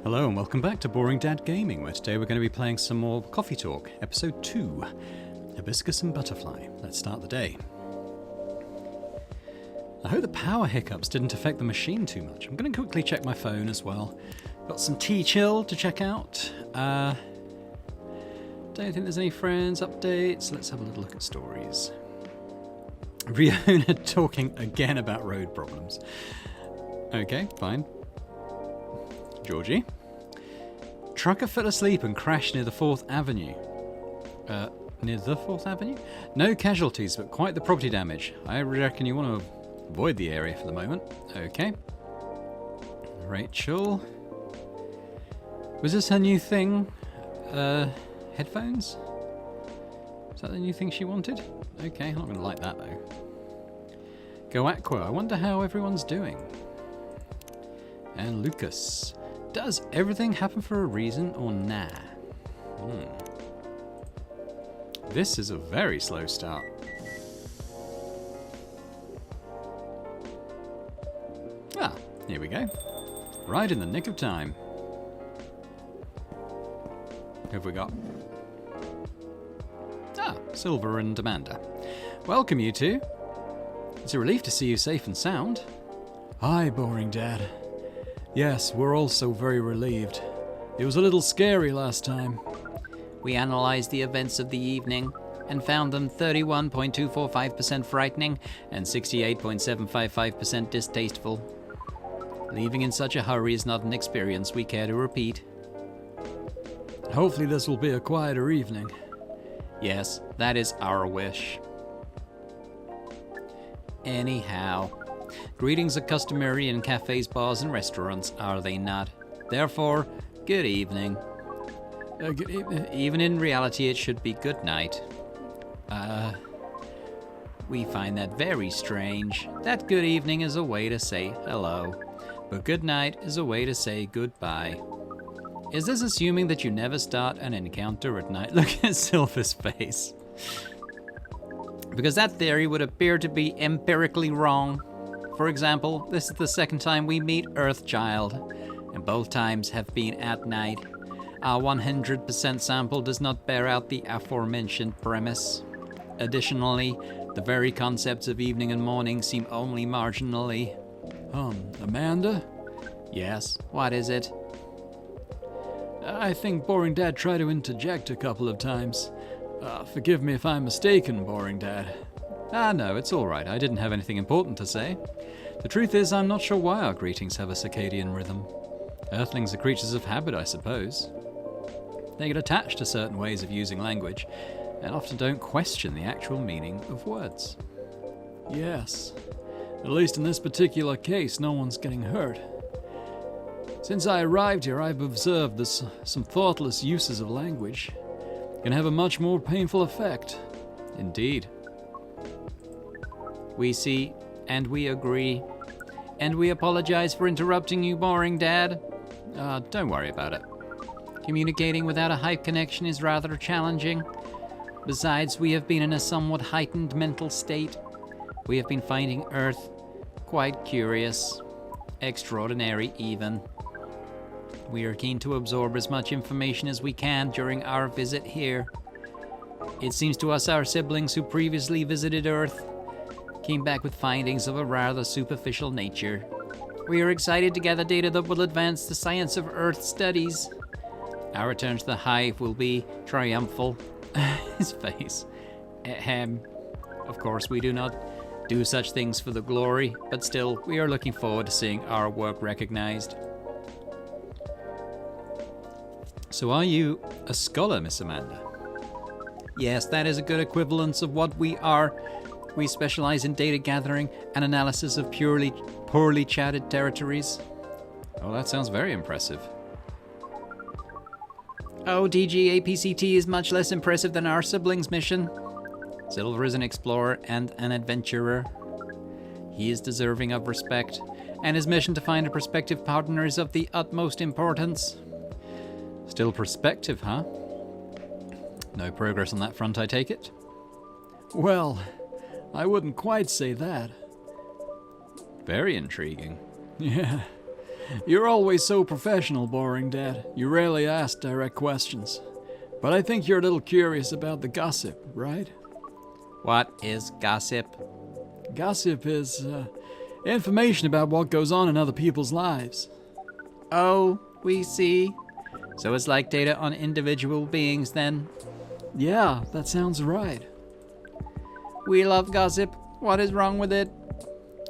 Hello and welcome back to Boring Dad Gaming, where today we're going to be playing some more Coffee Talk, Episode 2, Hibiscus and Butterfly. Let's start the day. I hope the power hiccups didn't affect the machine too much. I'm going to quickly check my phone as well. Got some T-Chill to check out. Don't think there's any friends, updates. Let's have a little look at stories. Riona talking again about road problems. Okay, fine. Georgie. Trucker fell asleep and crashed near the 4th Avenue. Near the 4th Avenue? No casualties, but quite the property damage. I reckon you want to avoid the area for the moment. Okay. Rachel. Was this her new thing? Headphones? Is that the new thing she wanted? Okay, I'm not going to like that though. Go Aqua. I wonder how everyone's doing. And Lucas. Does everything happen for a reason or nah? This is a very slow start. Ah, here we go. Right in the nick of time. Who have we got? Ah, Silver and Amanda. Welcome, you two. It's a relief to see you safe and sound. Hi, Boring Dad. Yes, we're also very relieved. It was a little scary last time. We analysed the events of the evening and found them 31.245% frightening and 68.755% distasteful. Leaving in such a hurry is not an experience we care to repeat. Hopefully this will be a quieter evening. Yes, that is our wish. Anyhow, greetings are customary in cafes, bars, and restaurants, are they not? Therefore, good evening. Good evening. Even in reality, it should be good night. We find that very strange. That good evening is a way to say hello, but good night is a way to say goodbye. Is this assuming that you never start an encounter at night? Look at Silver's face. Because that theory would appear to be empirically wrong. For example, this is the second time we meet Earthchild, and both times have been at night. Our 100% sample does not bear out the aforementioned premise. Additionally, the very concepts of evening and morning seem only marginally... Amanda? Yes, what is it? I think Boring Dad tried to interject a couple of times. Forgive me if I'm mistaken, Boring Dad. Ah, no, it's all right. I didn't have anything important to say. The truth is, I'm not sure why our greetings have a circadian rhythm. Earthlings are creatures of habit, I suppose. They get attached to certain ways of using language, and often don't question the actual meaning of words. Yes. At least in this particular case, no one's getting hurt. Since I arrived here, I've observed that some thoughtless uses of language can have a much more painful effect. Indeed. We see, and we agree, and we apologize for interrupting you, Boring Dad. Don't worry about it. Communicating without a hype connection is rather challenging. Besides, we have been in a somewhat heightened mental state. We have been finding Earth quite curious, extraordinary even. We are keen to absorb as much information as we can during our visit here. It seems to us our siblings who previously visited Earth came back with findings of a rather superficial nature. We are excited to gather data that will advance the science of Earth studies. Our return to the hive will be triumphal. His face. Of course, we do not do such things for the glory, but still, we are looking forward to seeing our work recognized. So are you a scholar, Miss Amanda? Yes, that is a good equivalence of what we are. We specialize in data gathering and analysis of poorly charted territories. Oh, that sounds very impressive. Oh, DG APCT is much less impressive than our siblings' mission. Silver is an explorer and an adventurer. He is deserving of respect, and his mission to find a prospective partner is of the utmost importance. Still prospective, huh? No progress on that front, I take it? Well, I wouldn't quite say that. Very intriguing. Yeah. You're always so professional, Boring Dad. You rarely ask direct questions. But I think you're a little curious about the gossip, right? What is gossip? Gossip is information about what goes on in other people's lives. Oh, we see. So it's like data on individual beings then? Yeah, that sounds right. We love gossip. What is wrong with it?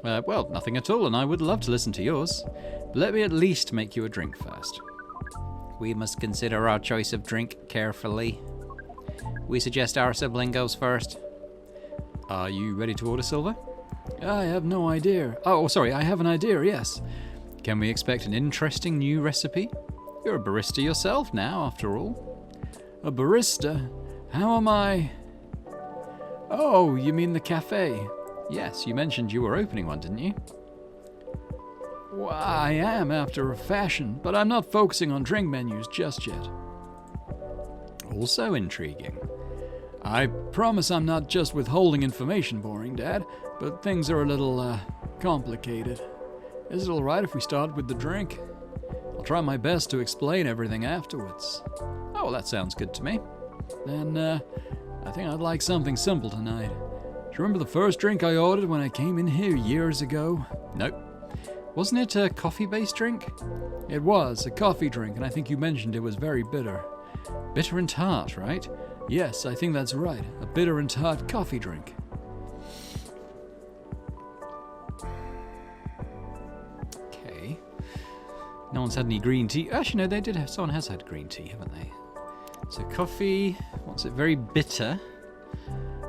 Well, nothing at all, and I would love to listen to yours. But let me at least make you a drink first. We must consider our choice of drink carefully. We suggest our sibling goes first. Are you ready to order, Silver? I have no idea. Oh, sorry, I have an idea, yes. Can we expect an interesting new recipe? You're a barista yourself now, after all. A barista? How am I? Oh, you mean the cafe? Yes, you mentioned you were opening one, didn't you? Well, I am after a fashion, but I'm not focusing on drink menus just yet. Also intriguing. I promise I'm not just withholding information, Boring Dad, but things are a little, complicated. Is it alright if we start with the drink? I'll try my best to explain everything afterwards. Oh, well, that sounds good to me. Then, I think I'd like something simple tonight. Do you remember the first drink I ordered when I came in here years ago? Nope. Wasn't it a coffee-based drink? It was, a coffee drink, and I think you mentioned it was very bitter. Bitter and tart, right? Yes, I think that's right. A bitter and tart coffee drink. Okay. No one's had any green tea. Actually, no, they did have. Someone has had green tea, haven't they? So coffee, what's it? Very bitter.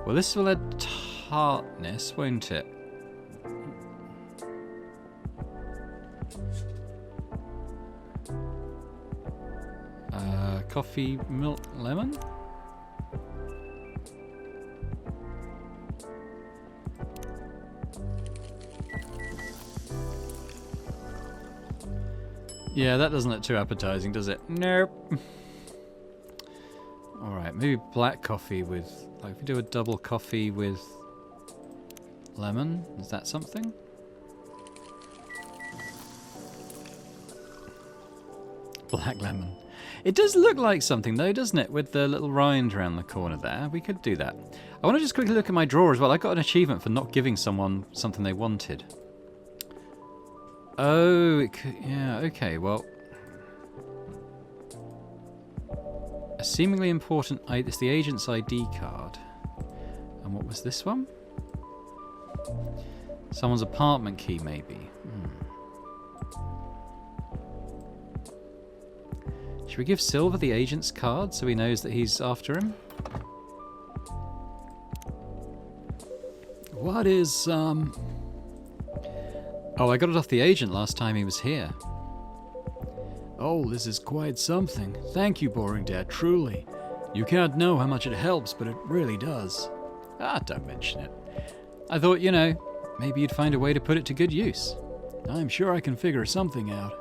Well, this will add tartness, won't it? Coffee, milk, lemon? Yeah, that doesn't look too appetizing, does it? Nope. Alright, maybe black coffee with... Like, if we do a double coffee with lemon, is that something? Black lemon. It does look like something though, doesn't it? With the little rind around the corner there. We could do that. I want to just quickly look at my drawer as well. I got an achievement for not giving someone something they wanted. Oh, it could, yeah, okay, well. A seemingly important... It's the agent's ID card. And what was this one? Someone's apartment key, maybe. Should we give Silver the agent's card so he knows that he's after him? What is, Oh, I got it off the agent last time he was here. Oh, this is quite something. Thank you, Boring Dad, truly. You can't know how much it helps, but it really does. Ah, don't mention it. I thought, you know, maybe you'd find a way to put it to good use. I'm sure I can figure something out.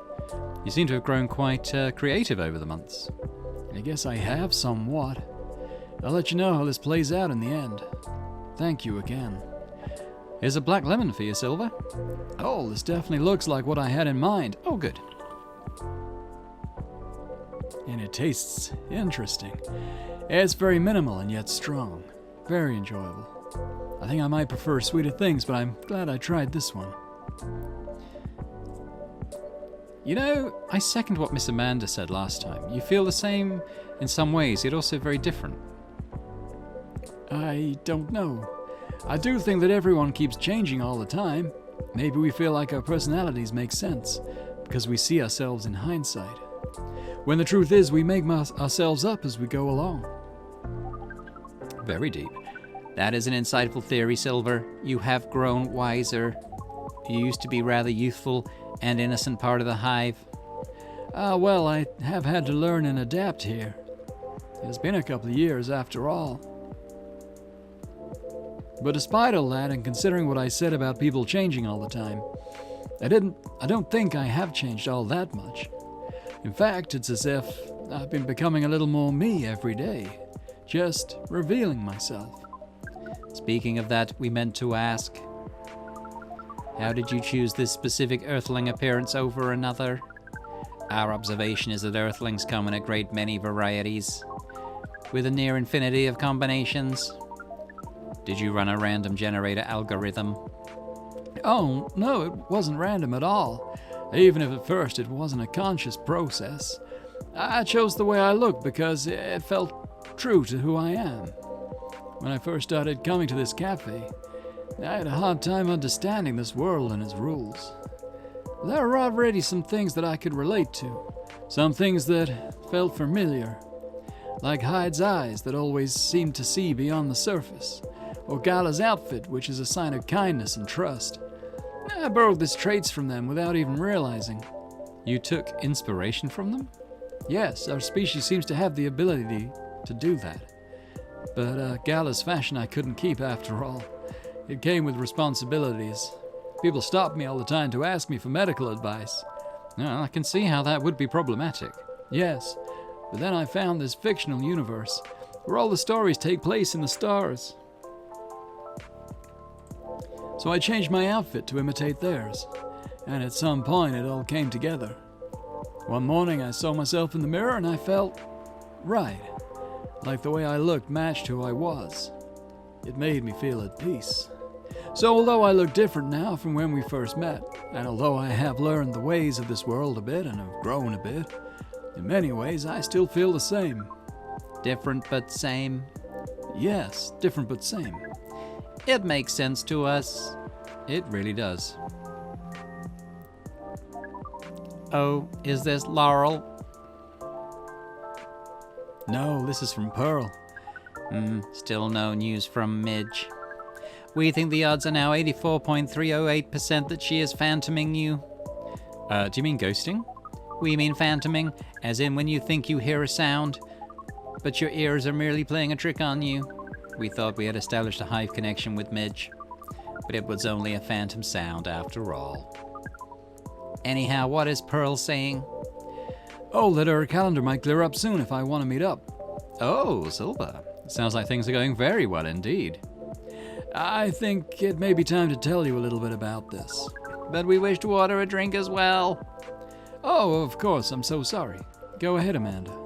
You seem to have grown quite creative over the months. I guess I have somewhat. I'll let you know how this plays out in the end. Thank you again. Here's a black lemon for you, Silver. Oh, this definitely looks like what I had in mind. Oh, good. And it tastes interesting. It's very minimal and yet strong. Very enjoyable. I think I might prefer sweeter things, but I'm glad I tried this one. You know, I second what Miss Amanda said last time. You feel the same in some ways, yet also very different. I don't know. I do think that everyone keeps changing all the time. Maybe we feel like our personalities make sense, because we see ourselves in hindsight. When the truth is, we make ourselves up as we go along. Very deep. That is an insightful theory, Silver. You have grown wiser. You used to be rather youthful and innocent part of the hive. Well, I have had to learn and adapt here. It's been a couple of years after all. But despite all that, and considering what I said about people changing all the time, I don't think I have changed all that much. In fact, it's as if I've been becoming a little more me every day, just revealing myself. Speaking of that, we meant to ask, how did you choose this specific Earthling appearance over another? Our observation is that Earthlings come in a great many varieties, with a near infinity of combinations. Did you run a random generator algorithm? Oh, no, it wasn't random at all. Even if at first it wasn't a conscious process. I chose the way I looked because it felt true to who I am. When I first started coming to this cafe, I had a hard time understanding this world and its rules. There were already some things that I could relate to, some things that felt familiar, like Hyde's eyes that always seemed to see beyond the surface, or Gala's outfit, which is a sign of kindness and trust. I borrowed these traits from them without even realizing. You took inspiration from them? Yes, our species seems to have the ability to do that. But Gala's fashion I couldn't keep after all. It came with responsibilities. People stopped me all the time to ask me for medical advice. I can see how that would be problematic. Yes, but then I found this fictional universe where all the stories take place in the stars. So I changed my outfit to imitate theirs, and at some point it all came together. One morning I saw myself in the mirror and I felt right, like the way I looked matched who I was. It made me feel at peace. So although I look different now from when we first met, and although I have learned the ways of this world a bit and have grown a bit, in many ways I still feel the same. Different but same. Yes, different but same. It makes sense to us. It really does. Oh, is this Laurel? No, this is from Pearl. Still no news from Midge. We think the odds are now 84.308% that she is phantoming you. Do you mean ghosting? We mean phantoming, as in when you think you hear a sound, but your ears are merely playing a trick on you. We thought we had established a hive connection with Midge, but it was only a phantom sound after all. Anyhow, what is Pearl saying? Oh, that her calendar might clear up soon if I want to meet up. Oh, Silver. Sounds like things are going very well indeed. I think it may be time to tell you a little bit about this. But we wish to order a drink as well. Oh, of course, I'm so sorry. Go ahead, Amanda.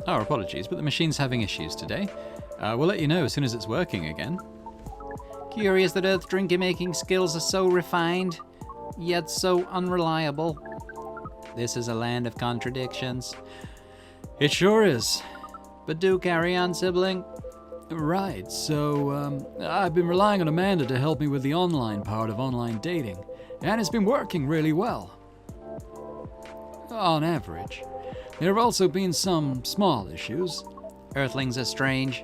Our apologies, but the machine's having issues today. We'll let you know as soon as it's working again. Curious that Earth's drinking-making skills are so refined, yet so unreliable. This is a land of contradictions. It sure is. But do carry on, sibling. Right, so I've been relying on Amanda to help me with the online part of online dating, and it's been working really well. On average. There have also been some small issues. Earthlings are strange.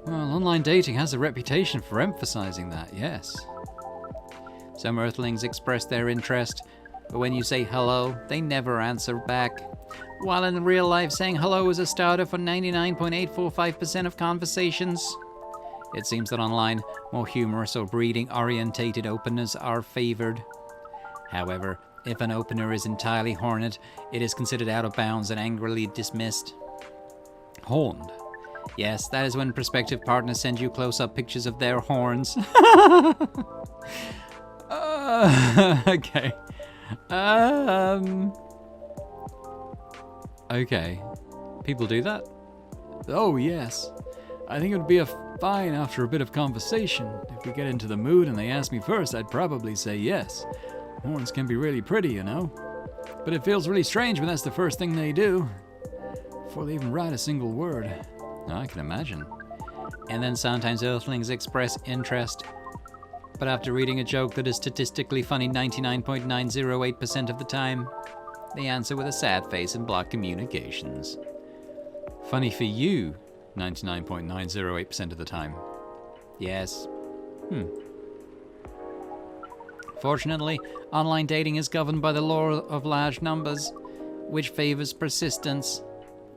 Well, online dating has a reputation for emphasizing that, yes. Some Earthlings express their interest, but when you say hello, they never answer back. While in real life, saying hello is a starter for 99.845% of conversations. It seems that online, more humorous or breeding-orientated openers are favored. However, if an opener is entirely horned, it is considered out of bounds and angrily dismissed. Horned? Yes, that is when prospective partners send you close-up pictures of their horns. Okay. Okay. People do that? Oh, yes. I think it would be fine after a bit of conversation. If we get into the mood and they ask me first, I'd probably say yes. Horns can be really pretty, you know. But it feels really strange when that's the first thing they do, before they even write a single word. I can imagine. And then sometimes Earthlings express interest. But after reading a joke that is statistically funny 99.908% of the time, they answer with a sad face and block communications. Funny for you, 99.908% of the time. Yes. Fortunately, online dating is governed by the law of large numbers, which favors persistence.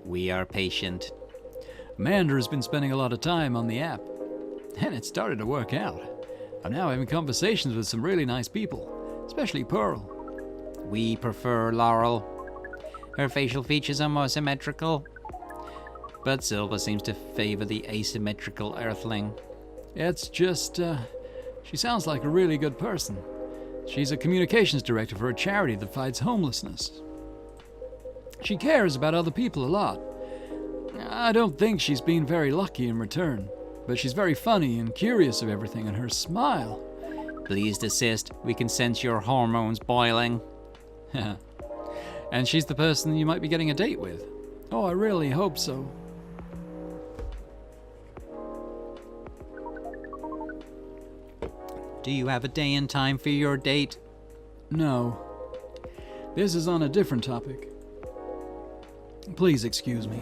We are patient. Amanda has been spending a lot of time on the app, and it started to work out. I'm now having conversations with some really nice people, especially Pearl. We prefer Laurel. Her facial features are more symmetrical, but Silva seems to favor the asymmetrical Earthling. It's just, she sounds like a really good person. She's a communications director for a charity that fights homelessness. She cares about other people a lot. I don't think she's been very lucky in return, but she's very funny and curious of everything, and her smile. Please desist. We can sense your hormones boiling. And she's the person you might be getting a date with. Oh, I really hope so. Do you have a day and time for your date? No. This is on a different topic. Please excuse me.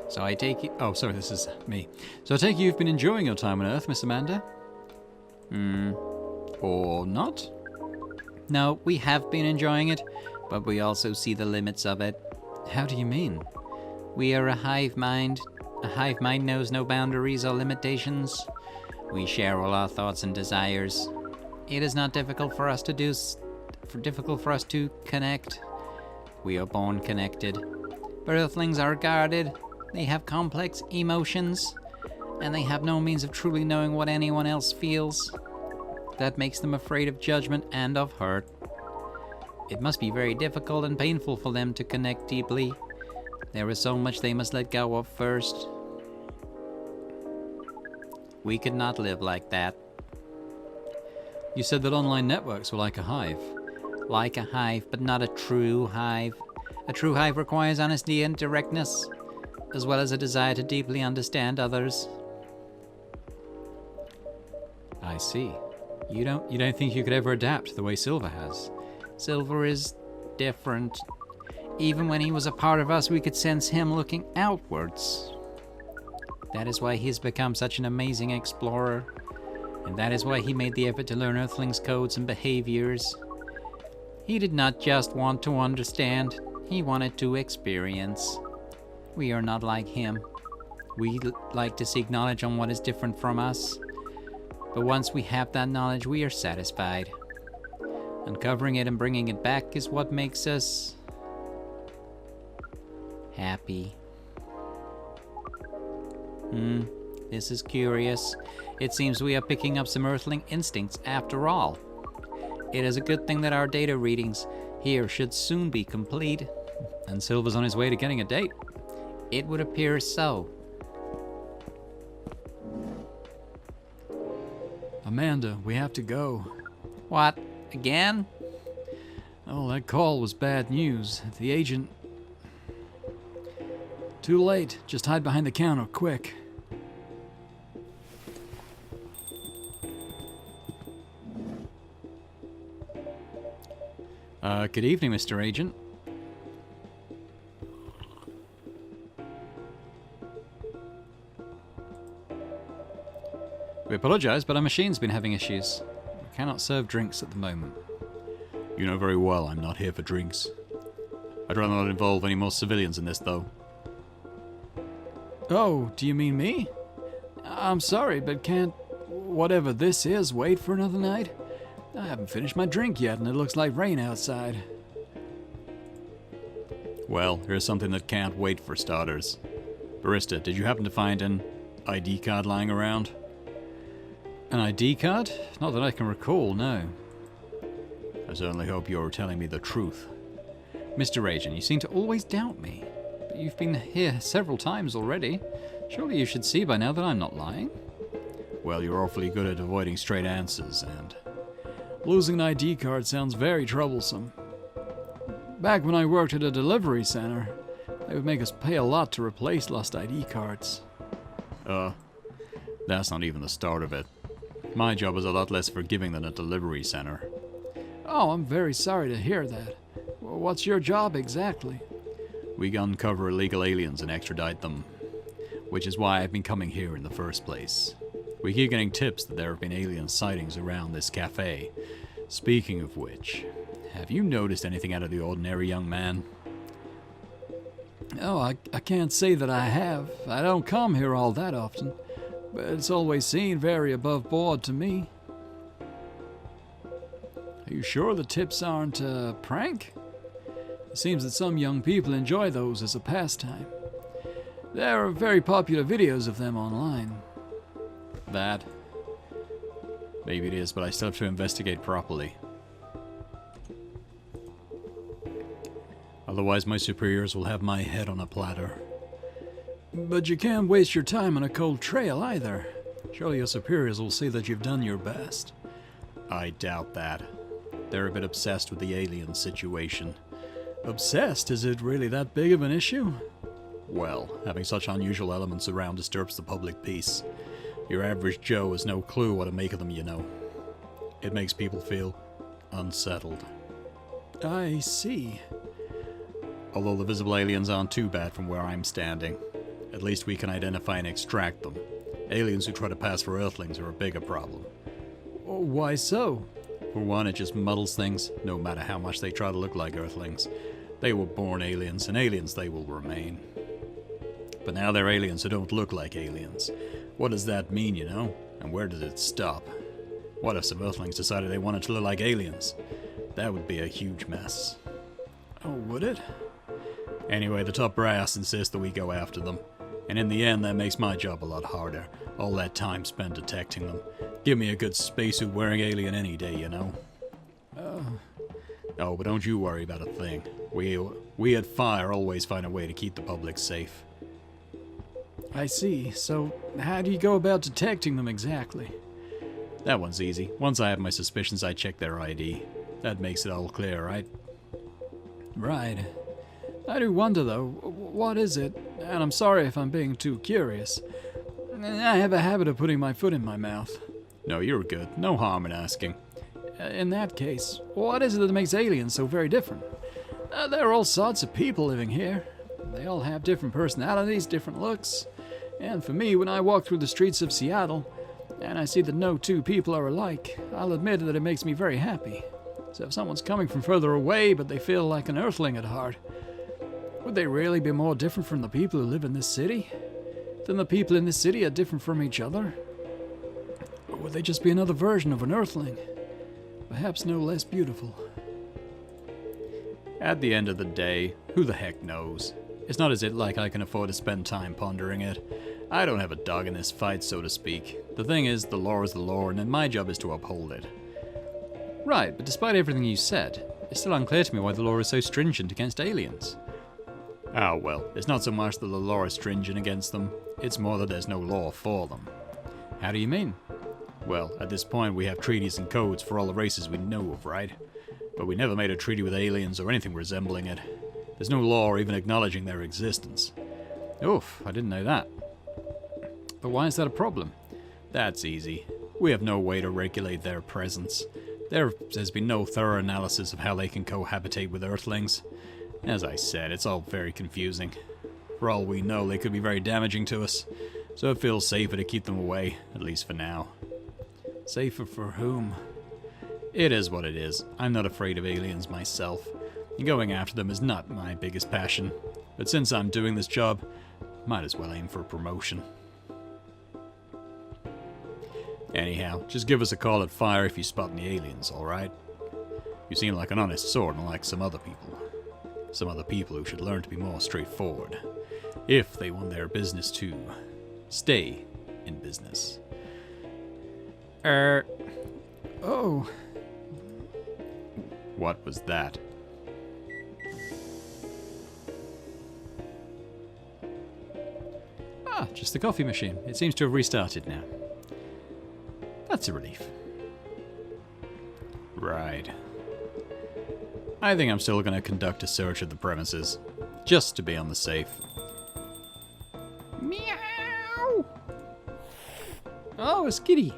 So I take it... Oh, sorry, this is me. So I take it you've been enjoying your time on Earth, Miss Amanda? Or not? No, we have been enjoying it, but we also see the limits of it. How do you mean? We are a hive mind. A hive mind knows no boundaries or limitations. We share all our thoughts and desires. It is not difficult for us to connect. We are born connected. But Earthlings are guarded. They have complex emotions, and they have no means of truly knowing what anyone else feels. That makes them afraid of judgment and of hurt. It must be very difficult and painful for them to connect deeply. There is so much they must let go of first. We could not live like that. You said that online networks were like a hive. Like a hive, but not a true hive. A true hive requires honesty and directness, as well as a desire to deeply understand others. I see. You don't think you could ever adapt the way Silver has? Silver is different. Even when he was a part of us, we could sense him looking outwards. That is why he's become such an amazing explorer. And that is why he made the effort to learn Earthlings' codes and behaviors. He did not just want to understand, he wanted to experience. We are not like him. We like to seek knowledge on what is different from us. But once we have that knowledge, we are satisfied. Uncovering it and bringing it back is what makes us happy. This is curious. It seems we are picking up some Earthling instincts after all. It is a good thing that our data readings here should soon be complete. And Silver's on his way to getting a date. It would appear so. Amanda, we have to go. What? Again? Oh, that call was bad news. The agent... Too late. Just hide behind the counter, quick. Good evening, Mr. Agent. We apologize, but our machine's been having issues. We cannot serve drinks at the moment. You know very well I'm not here for drinks. I'd rather not involve any more civilians in this, though. Oh, do you mean me? I'm sorry, but can't whatever this is wait for another night? I haven't finished my drink yet, and it looks like rain outside. Well, here's something that can't wait for starters. Barista, did you happen to find an ID card lying around? An ID card? Not that I can recall, no. I certainly hope you're telling me the truth. Mr. Agent, you seem to always doubt me. But you've been here several times already. Surely you should see by now that I'm not lying. Well, you're awfully good at avoiding straight answers, and... Losing an ID card sounds very troublesome. Back when I worked at a delivery center, they would make us pay a lot to replace lost ID cards. That's not even the start of it. My job is a lot less forgiving than a delivery center. Oh, I'm very sorry to hear that. What's your job exactly? We uncover illegal aliens and extradite them, which is why I've been coming here in the first place. We keep getting tips that there have been alien sightings around this cafe. Speaking of which, have you noticed anything out of the ordinary, young man? Oh, I can't say that I have. I don't come here all that often, but it's always seemed very above board to me. Are you sure the tips aren't a prank? It seems that some young people enjoy those as a pastime. There are very popular videos of them online. That. Maybe it is, but I still have to investigate properly. Otherwise, my superiors will have my head on a platter. But you can't waste your time on a cold trail either. Surely your superiors will see that you've done your best. I doubt that. They're a bit obsessed with the alien situation. Obsessed? Is it really that big of an issue? Well, having such unusual elements around disturbs the public peace. Your average Joe has no clue what to make of them, you know. It makes people feel unsettled. I see. Although the visible aliens aren't too bad from where I'm standing. At least we can identify and extract them. Aliens who try to pass for Earthlings are a bigger problem. Why so? For one, it just muddles things, no matter how much they try to look like Earthlings. They were born aliens, and aliens they will remain. But now they're aliens who don't look like aliens. What does that mean, you know? And where does it stop? What if some Earthlings decided they wanted to look like aliens? That would be a huge mess. Oh, would it? Anyway, the top brass insists that we go after them. And in the end, that makes my job a lot harder. All that time spent detecting them. Give me a good spacesuit wearing alien any day, you know? Oh, but don't you worry about a thing. We at Fire always find a way to keep the public safe. I see. So, how do you go about detecting them exactly? That one's easy. Once I have my suspicions, I check their ID. That makes it all clear, right? Right. I do wonder, though, what is it? And I'm sorry if I'm being too curious. I have a habit of putting my foot in my mouth. No, you're good. No harm in asking. In that case, what is it that makes aliens so very different? There are all sorts of people living here. They all have different personalities, different looks. And for me, when I walk through the streets of Seattle, and I see that no two people are alike, I'll admit that it makes me very happy. So if someone's coming from further away, but they feel like an Earthling at heart, would they really be more different from the people who live in this city? Than the people in this city are different from each other? Or would they just be another version of an Earthling? Perhaps no less beautiful. At the end of the day, who the heck knows? It's not as if like I can afford to spend time pondering it. I don't have a dog in this fight, so to speak. The thing is the law, and my job is to uphold it. Right, but despite everything you said, it's still unclear to me why the law is so stringent against aliens. Ah, well, it's not so much that the law is stringent against them, it's more that there's no law for them. How do you mean? Well, at this point we have treaties and codes for all the races we know of, right? But we never made a treaty with aliens or anything resembling it. There's no law even acknowledging their existence. Oof, I didn't know that. But why is that a problem? That's easy. We have no way to regulate their presence. There's been no thorough analysis of how they can cohabitate with Earthlings. As I said, it's all very confusing. For all we know, they could be very damaging to us, so it feels safer to keep them away, at least for now. Safer for whom? It is what it is. I'm not afraid of aliens myself. Going after them is not my biggest passion, but since I'm doing this job, might as well aim for a promotion. Anyhow, just give us a call at Fire if you spot any aliens, alright? You seem like an honest sort, unlike some other people. Some other people who should learn to be more straightforward, if they want their business to stay in business. Oh. What was that? Ah, just the coffee machine. It seems to have restarted now. That's a relief. Right. I think I'm still going to conduct a search of the premises, just to be on the safe. Meow! Oh, it's Kitty.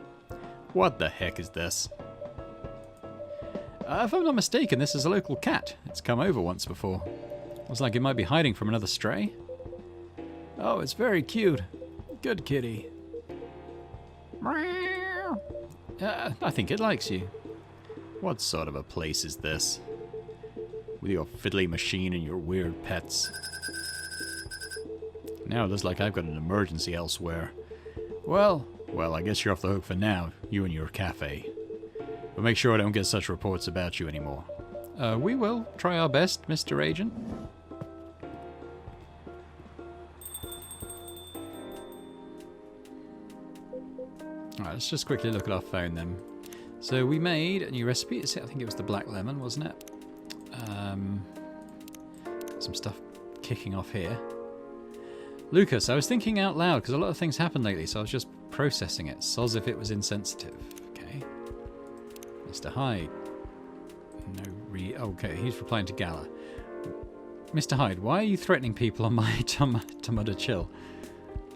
What the heck is this? If I'm not mistaken, this is a local cat. It's come over once before. Looks like it might be hiding from another stray. Oh, it's very cute. Good kitty. Meow! I think it likes you. What sort of a place is this? With your fiddly machine and your weird pets. Now it looks like I've got an emergency elsewhere. Well, I guess you're off the hook for now, you and your cafe. But make sure I don't get such reports about you anymore. We will try our best, Mr. Agent. Alright, let's just quickly look at our phone then. So we made a new recipe. I think it was the black lemon, wasn't it? Some stuff kicking off here. Lucas, I was thinking out loud because a lot of things happened lately, so I was just processing it. Soz if it was insensitive. Okay. Mr. Hyde. Okay, he's replying to Gala. Mr. Hyde, why are you threatening people on my Tomoda chill?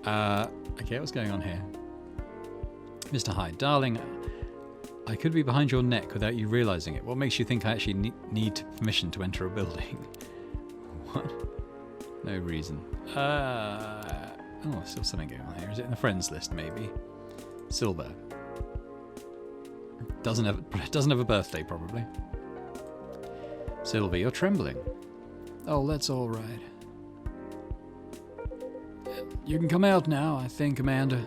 Okay, what's going on here? Mr. Hyde, darling, I could be behind your neck without you realizing it. What makes you think I actually need permission to enter a building? What? No reason. Oh, still something going on here. Is it in the friends list, maybe? Silver. Doesn't have a birthday, probably. Sylvie, you're trembling. Oh, that's all right. You can come out now, I think, Amanda.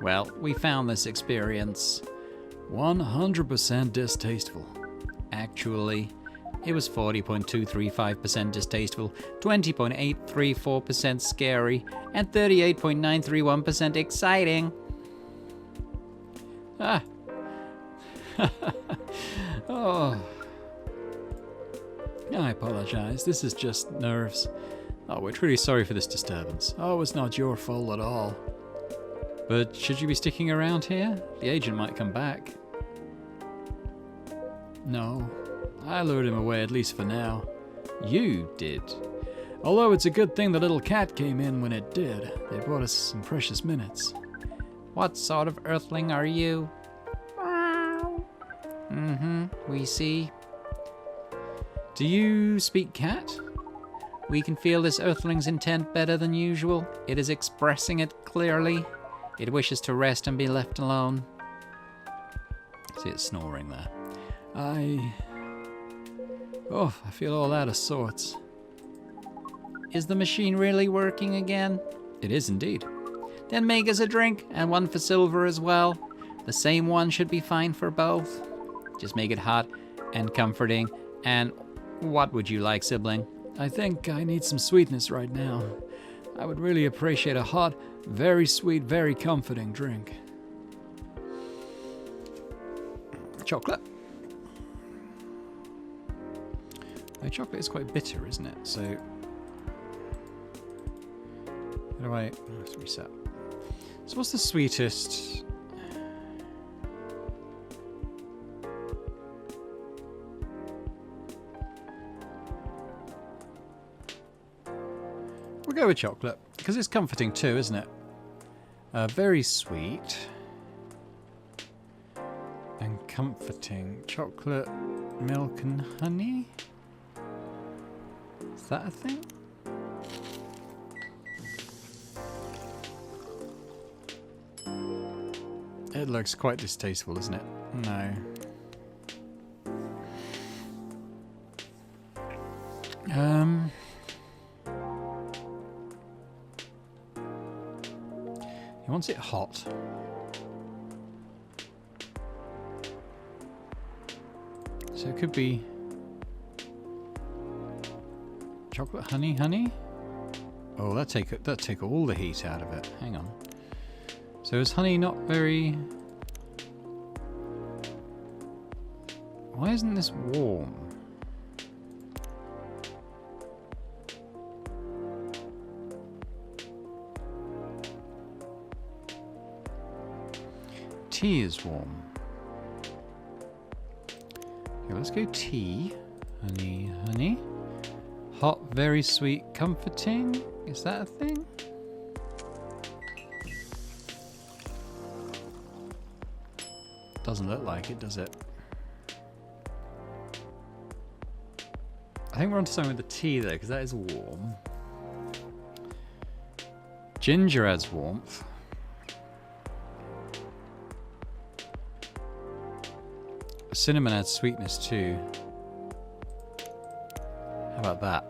Well, we found this experience 100% distasteful. Actually, it was 40.235% distasteful, 20.834% scary, and 38.931% exciting. Ah. Oh. I apologize. This is just nerves. Oh, we're truly sorry for this disturbance. Oh, it's not your fault at all. But should you be sticking around here? The agent might come back. No. I lured him away, at least for now. You did? Although it's a good thing the little cat came in when it did. They brought us some precious minutes. What sort of earthling are you? We see. Do you speak cat? We can feel this earthling's intent better than usual. It is expressing it clearly. It wishes to rest and be left alone. See it snoring there. I feel all out of sorts. Is the machine really working again? It is indeed. Then make us a drink, and one for Silver as well. The same one should be fine for both. Just make it hot and comforting. And what would you like, sibling? I think I need some sweetness right now. I would really appreciate a hot, very sweet, very comforting drink. Chocolate. No, chocolate is quite bitter, isn't it? So, how do I... let's reset. So what's the sweetest... We'll go with chocolate, because it's comforting too, isn't it? Very sweet. And comforting. Chocolate, milk and honey? Is that a thing? It looks quite distasteful, doesn't it? No. He wants it hot. So it could be chocolate, honey. Oh, that take all the heat out of it. Hang on. So is honey not very... Why isn't this warm? Tea is warm. Okay, let's go tea. Honey. Hot, very sweet, comforting. Is that a thing? Doesn't look like it, does it? I think we're onto something with the tea though, because that is warm. Ginger adds warmth. Cinnamon adds sweetness too. How about that?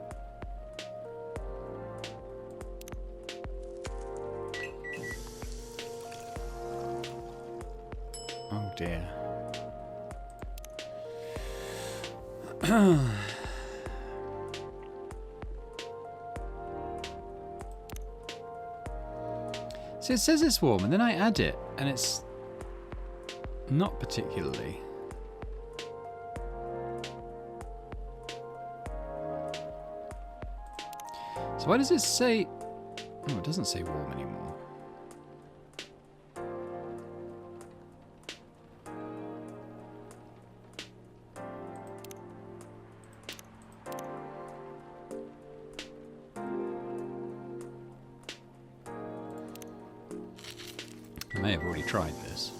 Oh dear. So it says it's warm, and then I add it, and it's not particularly. So why does it say... Oh, it doesn't say warm anymore. I may have already tried this.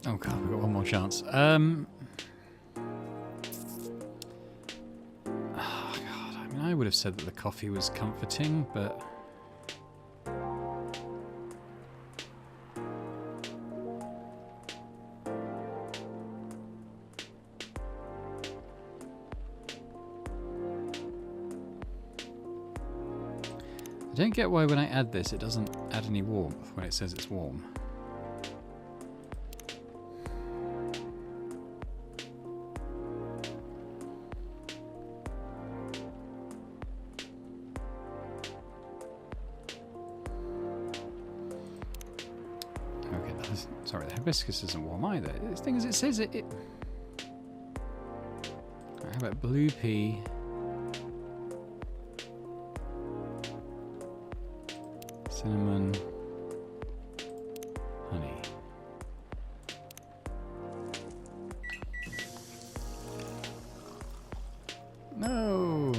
Oh god, we've got one more chance. I would have said that the coffee was comforting, but... I don't get why when I add this it doesn't add any warmth when it says it's warm. Sorry, the hibiscus isn't warm either. The thing is, it says it... How about blue pea? Cinnamon. Honey. No!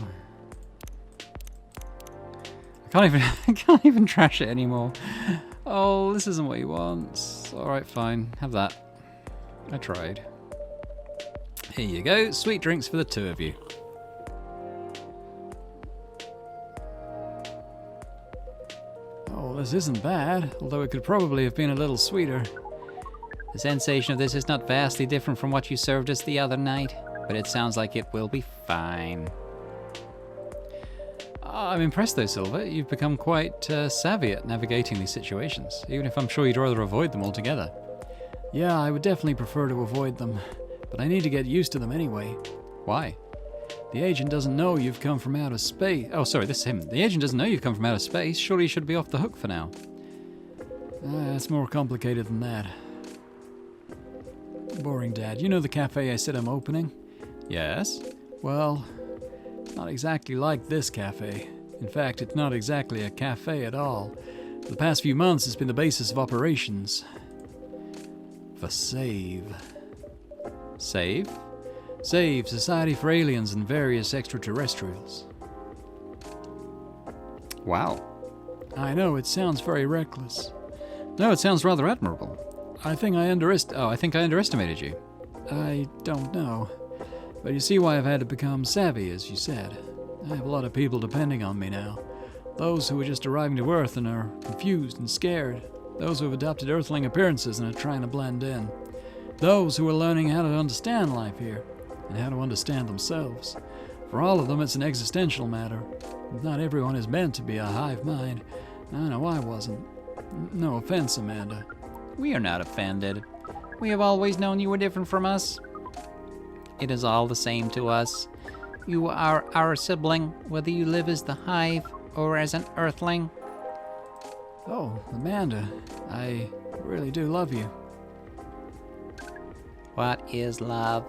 I can't even trash it anymore. Oh, this isn't what he wants. Alright, fine. Have that. I tried. Here you go. Sweet drinks for the two of you. Oh, this isn't bad, although it could probably have been a little sweeter. The sensation of this is not vastly different from what you served us the other night, but it sounds like it will be fine. I'm impressed though, Silver. You've become quite savvy at navigating these situations, even if I'm sure you'd rather avoid them altogether. Yeah, I would definitely prefer to avoid them, but I need to get used to them anyway. Why? The agent doesn't know you've come from outer space. Oh, sorry, this is him. The agent doesn't know you've come from outer space. Surely you should be off the hook for now. It's more complicated than that. Boring, Dad. You know the cafe I said I'm opening? Yes? Well, it's not exactly like this cafe. In fact, it's not exactly a cafe at all. For the past few months, it's been the basis of operations. For SAVE. Save? SAVE, Society for Aliens and Various Extraterrestrials. Wow. I know, it sounds very reckless. No, it sounds rather admirable. I think I underestimated you. I don't know. But you see why I've had to become savvy, as you said. I have a lot of people depending on me now. Those who are just arriving to Earth and are confused and scared. Those who have adopted Earthling appearances and are trying to blend in. Those who are learning how to understand life here, and how to understand themselves. For all of them, it's an existential matter. Not everyone is meant to be a hive mind. I know I wasn't. No offense, Amanda. We are not offended. We have always known you were different from us. It is all the same to us. You are our sibling, whether you live as the hive or as an earthling. Oh, Amanda, I really do love you. What is love?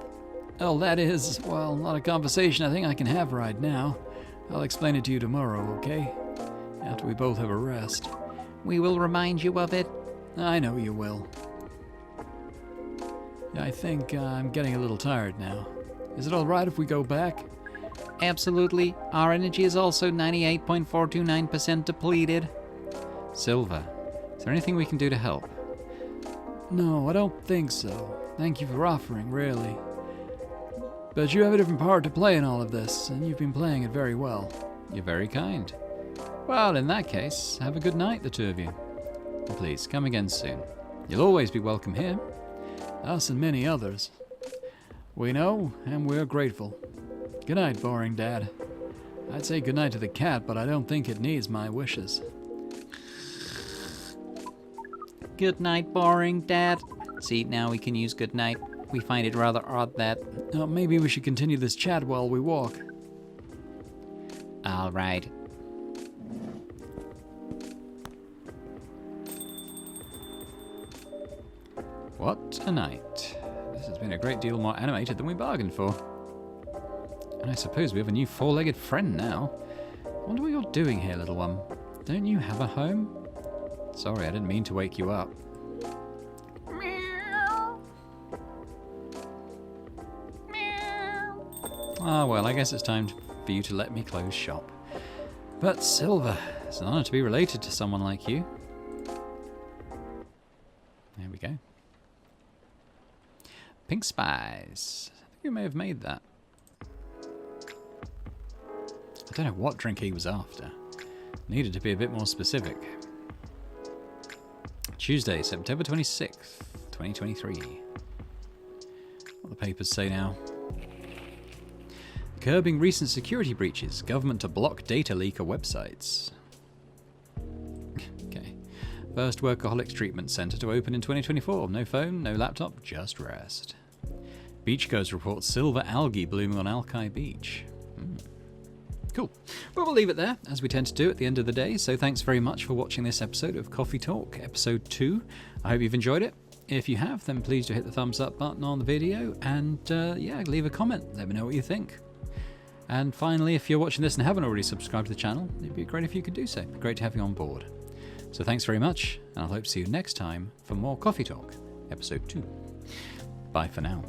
Oh, that is, well, not a conversation I think I can have right now. I'll explain it to you tomorrow, okay? After we both have a rest. We will remind you of it. I know you will. I think I'm getting a little tired now. Is it all right if we go back? Absolutely. Our energy is also 98.429% depleted. Silver, is there anything we can do to help? No, I don't think so. Thank you for offering, really. But you have a different part to play in all of this, and you've been playing it very well. You're very kind. Well, in that case, have a good night, the two of you. And please, come again soon. You'll always be welcome here. Us and many others. We know, and we're grateful. Good night, Boring Dad. I'd say good night to the cat, but I don't think it needs my wishes. Good night, Boring Dad. See, now we can use good night. We find it rather odd that... maybe we should continue this chat while we walk. All right. tonight. This has been a great deal more animated than we bargained for. And I suppose we have a new four-legged friend now. I wonder what you're doing here, little one. Don't you have a home? Sorry, I didn't mean to wake you up. Ah, well, I guess it's time for you to let me close shop. But Silver, it's an honor to be related to someone like you. There we go. Pink Spice. I think we may have made that. I don't know what drink he was after. Needed to be a bit more specific. Tuesday, September 26th, 2023. What the papers say now. Curbing recent security breaches. Government to block data leaker websites. Okay. First Workaholics Treatment Center to open in 2024. No phone, no laptop, just rest. Beachgoers report silver algae blooming on Alki Beach. Cool. Well, we'll leave it there, as we tend to do at the end of the day. So thanks very much for watching this episode of Coffee Talk, episode 2. I hope you've enjoyed it. If you have, then please do hit the thumbs up button on the video and, yeah, leave a comment. Let me know what you think. And finally, if you're watching this and haven't already subscribed to the channel, it'd be great if you could do so. It'd be great to have you on board. So thanks very much, and I hope to see you next time for more Coffee Talk, episode 2. Bye for now.